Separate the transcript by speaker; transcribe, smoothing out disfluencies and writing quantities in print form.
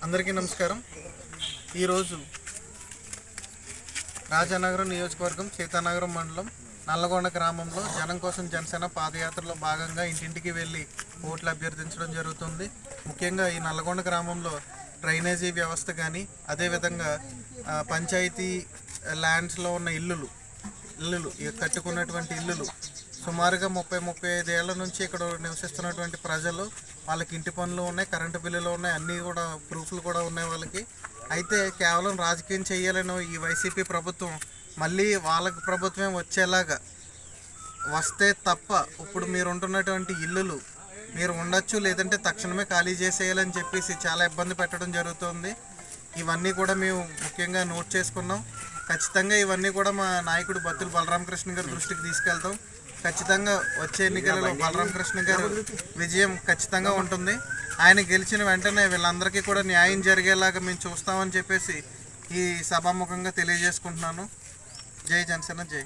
Speaker 1: అందరికీ నమస్కారం. ఈరోజు రాజానగరం నియోజకవర్గం సీతానగరం మండలం నల్లగొండ గ్రామంలో జనం కోసం జనసేన పాదయాత్రలో భాగంగా ఇంటింటికి వెళ్ళి ఓట్లు అభ్యర్థించడం జరుగుతుంది. ముఖ్యంగా ఈ నల్లగొండ గ్రామంలో డ్రైనేజీ వ్యవస్థ కానీ, అదేవిధంగా పంచాయతీ ల్యాండ్స్లో ఉన్న ఇల్లులు కట్టుకున్నటువంటి ఇల్లులు సుమారుగా 30-35 ఏళ్ల నుంచి ఇక్కడ నివసిస్తున్నటువంటి ప్రజలు, వాళ్ళకి ఇంటి పనులు ఉన్నాయి, కరెంటు బిల్లులు ఉన్నాయి, అన్నీ కూడా ప్రూఫ్లు కూడా ఉన్నాయి వాళ్ళకి. అయితే కేవలం రాజకీయం చేయాలని ఈ వైసీపీ ప్రభుత్వం మళ్ళీ వాళ్ళకి ప్రభుత్వం వచ్చేలాగా వస్తే తప్ప ఇప్పుడు మీరు ఉంటున్నటువంటి ఇల్లులు మీరు ఉండొచ్చు, లేదంటే తక్షణమే ఖాళీ చేసేయాలని చెప్పేసి చాలా ఇబ్బంది పెట్టడం జరుగుతుంది. ఇవన్నీ కూడా మేము ముఖ్యంగా నోట్ చేసుకున్నాం. ఖచ్చితంగా ఇవన్నీ కూడా మా నాయకుడు బత్తుల బలరామకృష్ణ గారి దృష్టికి తీసుకెళ్తాం. ఖచ్చితంగా వచ్చే ఎన్నికలలో బలరామకృష్ణ గారు విజయం ఖచ్చితంగా ఉంటుంది. ఆయన గెలిచిన వెంటనే వీళ్ళందరికీ కూడా న్యాయం జరిగేలాగా మేము చూస్తామని చెప్పేసి ఈ సభాముఖంగా తెలియజేసుకుంటున్నాను. జై జనసేన, జై.